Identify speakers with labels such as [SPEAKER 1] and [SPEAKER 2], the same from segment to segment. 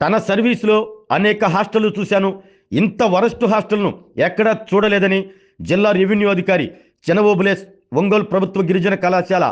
[SPEAKER 1] తన సర్వీస్లో అనేక హాస్టళ్లు చూశాను, ఇంత వరస్ట్ హాస్టల్ను ఎక్కడా చూడలేదని జిల్లా రెవెన్యూ అధికారి చెనవోబులేస్ ఒంగోలు ప్రభుత్వ గిరిజన కళాశాల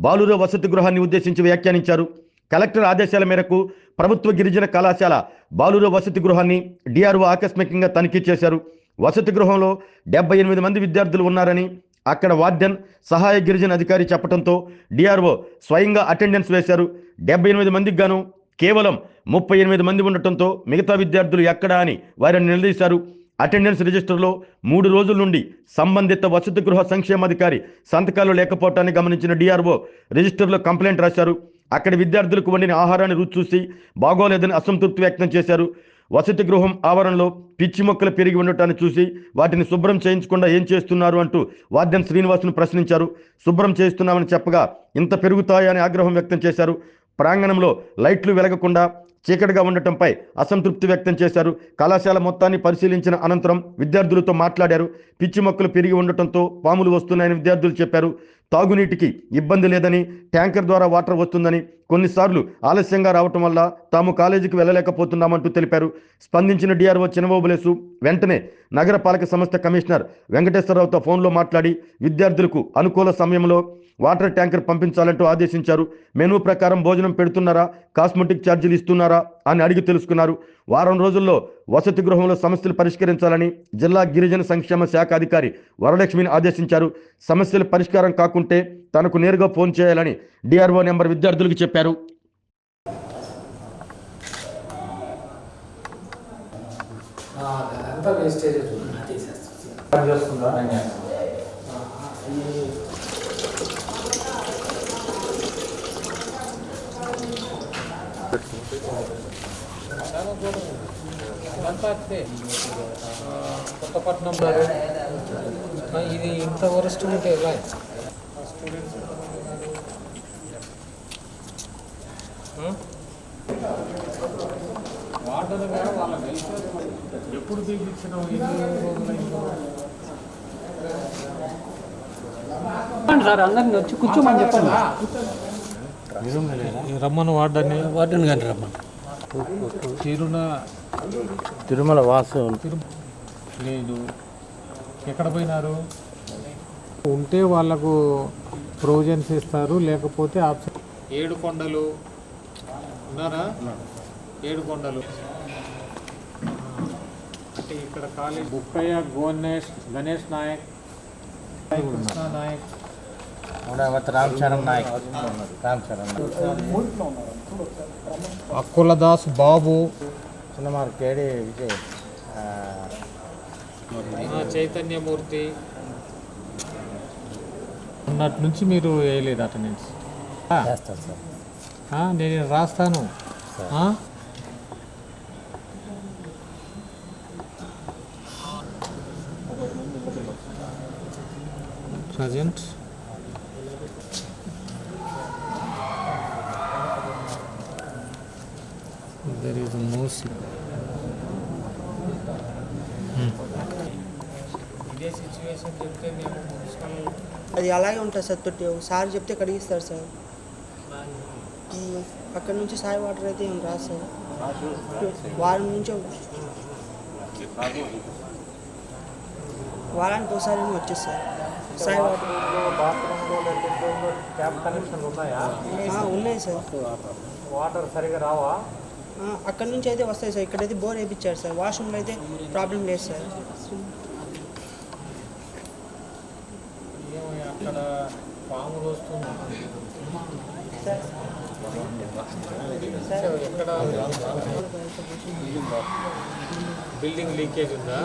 [SPEAKER 1] బాలుర వసతి గృహాన్ని ఉద్దేశించి వ్యాఖ్యానించారు. కలెక్టర్ ఆదేశాల మేరకు ప్రభుత్వ గిరిజన కళాశాల బాలుర వసతి గృహాన్ని డిఆర్ఓ ఆకస్మికంగా తనిఖీ చేశారు. వసతి గృహంలో 78 మంది విద్యార్థులు ఉన్నారని అక్కడ వార్డెన్ సహాయ గిరిజన అధికారి చెప్పడంతో డిఆర్ఓ స్వయంగా అటెండెన్స్ వేశారు. 78 మందికి గాను కేవలం 38 మంది ఉండటంతో మిగతా విద్యార్థులు ఎక్కడా అని వారిని నిలదీశారు. అటెండెన్స్ రిజిస్టర్లో 3 రోజుల నుండి సంబంధిత వసతి గృహ సంక్షేమాధికారి సంతకాలు లేకపోవటాన్ని గమనించిన డిఆర్ఓ రిజిస్టర్లో కంప్లైంట్ రాశారు. అక్కడి విద్యార్థులకు వండిన ఆహారాన్ని రుచి చూసి బాగోలేదని అసంతృప్తి వ్యక్తం చేశారు. వసతి గృహం ఆవరణలో పిచ్చి మొక్కలు పెరిగి ఉండటాన్ని చూసి వాటిని శుభ్రం చేయించకుండా ఏం చేస్తున్నారు అంటూ వార్డెన్ శ్రీనివాసును ప్రశ్నించారు. శుభ్రం చేస్తున్నామని చెప్పగా ఇంత పెరుగుతాయని ఆగ్రహం వ్యక్తం చేశారు. ప్రాంగణంలో లైట్లు వెలగకుండా చీకటిగా ఉండటంపై అసంతృప్తి వ్యక్తం చేశారు. కళాశాల మొత్తాన్ని పరిశీలించిన అనంతరం విద్యార్థులతో మాట్లాడారు. పిచ్చి మొక్కలు పెరిగి ఉండటంతో పాములు వస్తున్నాయని విద్యార్థులు చెప్పారు. తాగునీటికి ఇబ్బంది లేదని, ట్యాంకర్ ద్వారా వాటర్ వస్తుందని, కొన్నిసార్లు ఆలస్యంగా రావటం వల్ల తాము కాలేజీకి వెళ్ళలేకపోతున్నామంటూ తెలిపారు. స్పందించిన డిఆర్ఓ చెనవోబులేసు వెంటనే నగరపాలక సంస్థ కమిషనర్ వెంకటేశ్వరరావుతో ఫోన్లో మాట్లాడి విద్యార్థులకు అనుకూల సమయంలో వాటర్ ట్యాంకర్ పంపించాలంటూ ఆదేశించారు. మెనూ ప్రకారం భోజనం పెడుతున్నారా, కాస్మెటిక్ ఛార్జీలు ఇస్తున్నారా అని అడిగి తెలుసుకున్నారు. వారం రోజుల్లో వసతి గృహంలో సమస్యలు పరిష్కరించాలని జిల్లా గిరిజన సంక్షేమ శాఖ అధికారి వరలక్ష్మిని ఆదేశించారు. సమస్యల పరిష్కారం కాకుంటే తనకు నేరుగా ఫోన్ చేయాలని డిఆర్ఓ నెంబర్ విద్యార్థులకు చెప్పారు.
[SPEAKER 2] కొత్తపట్నం ఇది ఇంత వరస్ట్ ఉంటే ఎలా వాటర్ కూడా వాళ్ళ ఎప్పుడు తీపించినావు?
[SPEAKER 3] సార్ అందరిని వచ్చి కూర్చోమని చెప్పండి.
[SPEAKER 2] రమ్మను వార్డెన్ కానీ రమ్మను.
[SPEAKER 4] తిరుమల వాసు
[SPEAKER 2] లేదు, ఎక్కడ పోయినారు? ఉంటే వాళ్ళకు ప్రొవిజన్స్ ఇస్తారు, లేకపోతే ఆప్షన్. 7 కొండలు ఉన్నారా? 7 కొండలు అంటే ఇక్కడ కాలేజ్ బుక్కయ్య గణేష్ నాయక్, కృష్ణ నాయక్,
[SPEAKER 4] రామచరణ్ నాయక్,
[SPEAKER 2] అక్కుల దాస్ బాబు,
[SPEAKER 4] సునమార్ కేడి విజయ్,
[SPEAKER 2] చైతన్యమూర్తి. ఉన్నట్టు నుంచి మీరు వేయలేదు అటెండెన్స్?
[SPEAKER 4] చేస్తారు సార్.
[SPEAKER 2] నేను రాస్తాను. ప్రజెంట్ there is no ఇదే సిచ్యువేషన్ చెప్తే మేము మున్సిపల్
[SPEAKER 5] అది అలాగే ఉంటుంది సార్. తొట్టి సార్ చెప్తే కడిగిస్తారు సార్. అక్కడ నుంచి సాయి వాటర్ అయితే ఏం రాదు సార్. వారం నుంచి వారానికి ఒకసారి ఏమో వచ్చేది సార్ సాయి వాటర్.
[SPEAKER 2] ట్యాప్ కనెక్షన్లు ఉన్నాయా?
[SPEAKER 5] ఉన్నాయి సార్.
[SPEAKER 2] వాటర్ సరిగా రావా?
[SPEAKER 5] అక్కడ నుంచి అయితే వస్తాయి సార్. ఇక్కడైతే బోర్ వేయించారు సార్. వాష్రూమ్లో అయితే ప్రాబ్లం లేదు సార్.
[SPEAKER 2] అక్కడ పాములు వస్తుంది. ఎక్కడ బిల్డింగ్ లీకేజ్ ఉందా?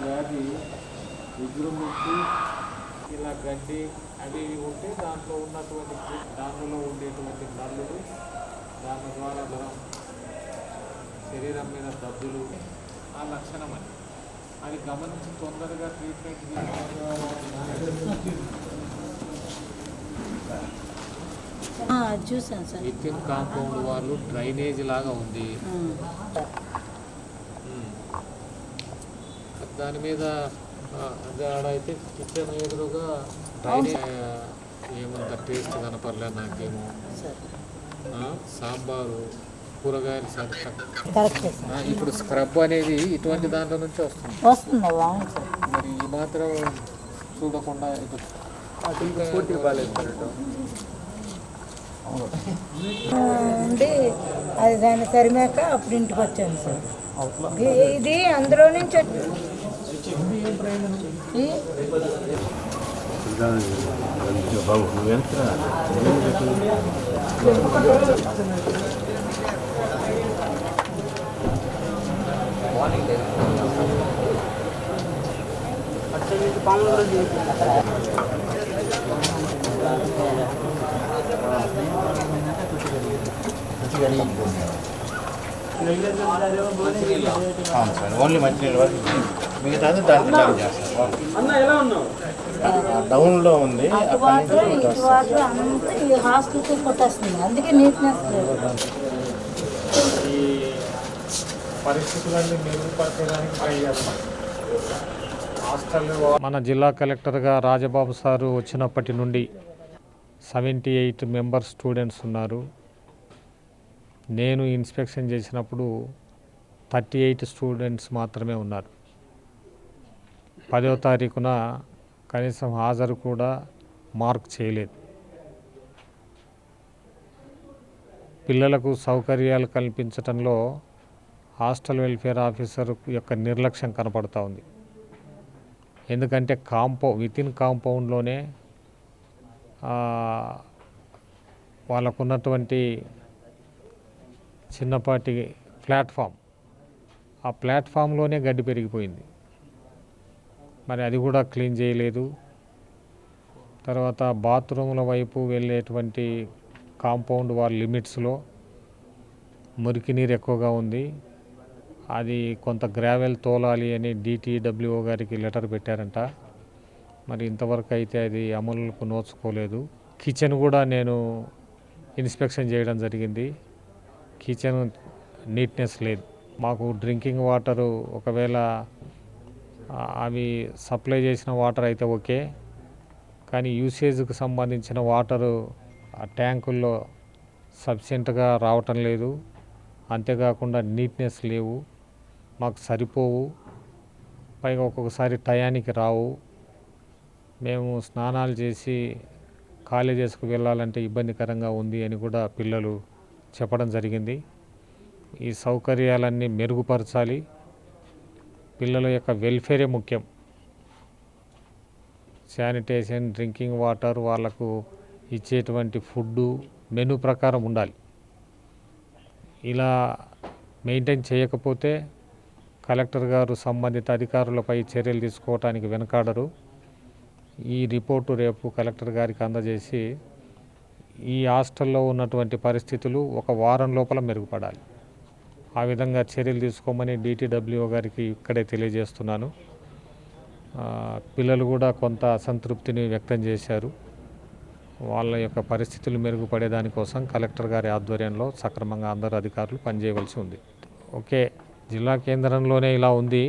[SPEAKER 2] వ్యాధి విజృంభించి ఇలా గడ్డి అవి ఉంటే దాంట్లో ఉన్నటువంటి దానిలో ఉండేటువంటి నల్లులు దాని ద్వారా జ్వరం, శరీరం మీద దద్దులు ఆ లక్షణం అని అది గమనించి తొందరగా ట్రీట్మెంట్
[SPEAKER 6] చూసాను సార్.
[SPEAKER 2] వితిన్ కాంపౌండ్ వాళ్ళు డ్రైనేజ్ లాగా ఉంది. దాని మీద అయితే కిచెన్ ఎదురుగా డ్రైనేజ్ ఏమంత టేస్ట్ కనపడలేదు నాకేమో. సాంబారు కూరగాయలు ఇప్పుడు స్క్రబ్ అనేది ఇటువంటి దాంట్లో నుంచి వస్తుంది. మరి ఈ మాత్రం చూడకుండా
[SPEAKER 6] ఉండి అది దాన్ని తరిమాక అప్పుడు ఇంటికి వచ్చాను సార్. ఇది అందులో నుంచి
[SPEAKER 4] ఓన్లీ మంచినీళ్ళు మిగతాది దాంట్లో చేస్తారు. డౌన్లో ఉంది,
[SPEAKER 6] హాస్టల్కి కొట్టేస్తుంది. అందుకే నీట్నెస్ లేదు.
[SPEAKER 2] ఈ పరిస్థితులన్నీ మెరుగుపరచడానికి ట్రై చేస్తాం. మన జిల్లా కలెక్టర్గా రాజబాబు సారు వచ్చినప్పటి నుండి 78 మెంబర్స్ స్టూడెంట్స్ ఉన్నారు. నేను ఇన్స్పెక్షన్ చేసినప్పుడు 38 స్టూడెంట్స్ మాత్రమే ఉన్నారు. 10వ తారీఖున కనీసం హాజరు కూడా మార్క్ చేయలేదు. పిల్లలకు సౌకర్యాలు కల్పించడంలో హాస్టల్ వెల్ఫేర్ ఆఫీసర్ యొక్క నిర్లక్ష్యం కనపడుతూ ఉంది. ఎందుకంటే వితిన్ కాంపౌండ్లోనే వాళ్ళకున్నటువంటి చిన్నపాటి ప్లాట్ఫామ్, ఆ ప్లాట్ఫామ్లోనే గడ్డి పెరిగిపోయింది. మరి అది కూడా క్లీన్ చేయలేదు. తర్వాత బాత్రూముల వైపు వెళ్ళేటువంటి కాంపౌండ్ వాల్ లిమిట్స్లో మురికి నీరు ఎక్కువగా ఉంది. అది కొంత గ్రావెల్ తోలాలి అని DTWO గారికి లెటర్ పెట్టారంట. మరి ఇంతవరకు అయితే అది అమలుకు నోచుకోలేదు. కిచెన్ కూడా నేను ఇన్స్పెక్షన్ చేయడం జరిగింది. కిచెన్ నీట్నెస్ లేదు. మాకు డ్రింకింగ్ వాటరు ఒకవేళ అవి సప్లై చేసిన వాటర్ అయితే ఓకే, కానీ యూసేజ్కి సంబంధించిన వాటరు ఆ ట్యాంకుల్లో సఫిషియెంట్గా రావటం లేదు. అంతేకాకుండా నీట్నెస్ లేవు, మాకు సరిపోవు. పైగా ఒక్కొక్కసారి టయానికి రావు. మేము స్నానాలు చేసి కాలేజెస్కు వెళ్ళాలంటే ఇబ్బందికరంగా ఉంది అని కూడా పిల్లలు చెప్పడం జరిగింది. ఈ సౌకర్యాలన్నీ మెరుగుపరచాలి. పిల్లల యొక్క వెల్ఫేరే ముఖ్యం. శానిటేషన్, డ్రింకింగ్ వాటర్, వాళ్ళకు ఇచ్చేటువంటి ఫుడ్డు మెనూ ప్రకారం ఉండాలి. ఇలా మెయింటైన్ చేయకపోతే కలెక్టర్ గారు సంబంధిత అధికారులపై చర్యలు తీసుకోవడానికి వెనకాడరు. ఈ రిపోర్టు రేపు కలెక్టర్ గారికి అందజేసి ఈ హాస్టల్లో ఉన్నటువంటి పరిస్థితులు ఒక వారం లోపల మెరుగుపడాలి. ఆ విధంగా చర్యలు తీసుకోమని DTWO గారికి ఇక్కడే తెలియజేస్తున్నాను. పిల్లలు కూడా కొంత అసంతృప్తిని వ్యక్తం చేశారు. వాళ్ళ యొక్క పరిస్థితులు మెరుగుపడే దానికోసం కలెక్టర్ గారి ఆధ్వర్యంలో సక్రమంగా అందరు అధికారులు పనిచేయవలసి ఉంది. ఓకే, జిల్లా కేంద్రంలోనే ఇలా ఉంది.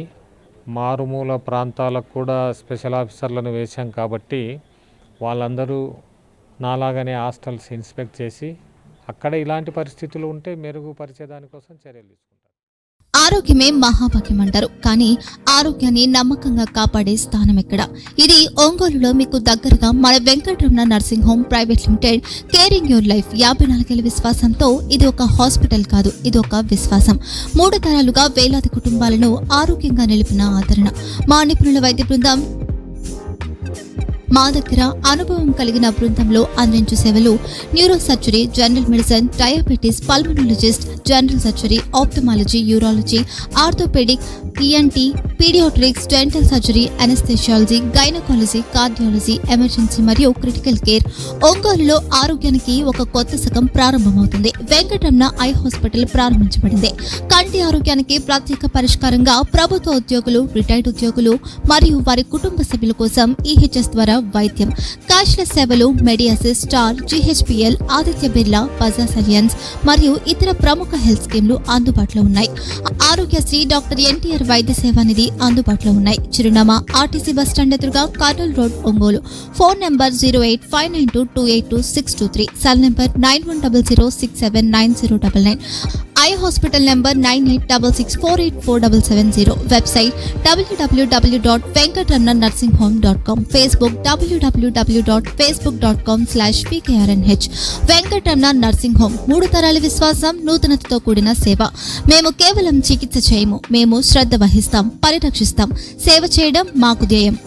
[SPEAKER 2] మారుమూల ప్రాంతాలకు కూడా స్పెషల్ ఆఫీసర్లను వేశాం కాబట్టి వాళ్ళందరూ నాలాగానే హాస్టల్స్ ఇన్స్పెక్ట్ చేసి అక్కడ ఇలాంటి పరిస్థితులు ఉంటే మెరుగుపరిచే దానికోసం చర్యలు తీసుకుంటారు.
[SPEAKER 7] ఆరోగ్యమే మహాభాగ్యం అంటారు, కానీ ఆరోగ్యాన్ని నమ్మకంగా కాపాడే స్థానం ఎక్కడ? ఇది ఒంగోలులో మీకు దగ్గరగా మన Venkataramana nursing home private limited. Caring your life 54 ఏళ్ల విశ్వాసంతో ఇది ఒక హాస్పిటల్ కాదు, ఇది ఒక విశ్వాసం. 3 తరాలుగా వేలాది కుటుంబాలను ఆరోగ్యంగా నిలిపిన ఆదరణ. మా నిపుణుల వైద్య బృందం మా దగ్గర అనుభవం కలిగిన బృందంలో అందించే సేవలు neuro surgery, general medicine, diabetes, pulmonologist, general surgery, ophthalmology, urology, orthopaedic, ENT, paediatrics, dental surgery, anaesthesiology, gynaecology, cardiology, emergency మరియు క్రిటికల్ కేర్. ఒంగోలులో ఆరోగ్యానికి ఒక కొత్త శకం ప్రారంభమవుతుంది. వెంకటరమణ ఐ హాస్పిటల్ ప్రారంభించబడింది. కంటి ఆరోగ్యానికి ప్రత్యేక పరిష్కారంగా ప్రభుత్వ ఉద్యోగులు, రిటైర్డ్ ఉద్యోగులు మరియు వారి కుటుంబ సభ్యుల కోసం EHS ద్వారా వైద్యం, క్యాష్లెస్ సేవలు Medi Assist, Star, GHPL, Aditya Birla, Bajaj Allianz మరియు ఇతర ప్రముఖ హెల్త్ స్కీమ్లు అందుబాటులో ఉన్నాయి. ఆరోగ్యశ్రీ, డాక్టర్ NTR వైద్య సేవా నిధి అందుబాటులో ఉన్నాయి. చిరునామా RTC బస్ స్టాండ్ ఎదురుగా, Kurnool road, Ongole. Phone number 08592282623, cell number 9100679099, eye hospital number 9866484770, website www.venkatramannursing.com, Facebook www.facebook.com/pkrnh. Venkataramana nursing home, 3 తరాల విశ్వాసం, నూతనతతో కూడిన సేవ. మేము కేవలం చికిత్స చేయము, మేము శ్రద్ధ వహిస్తాం, పరిరక్షిస్తాం. సేవ చేయడం మాకు ధ్యేయం.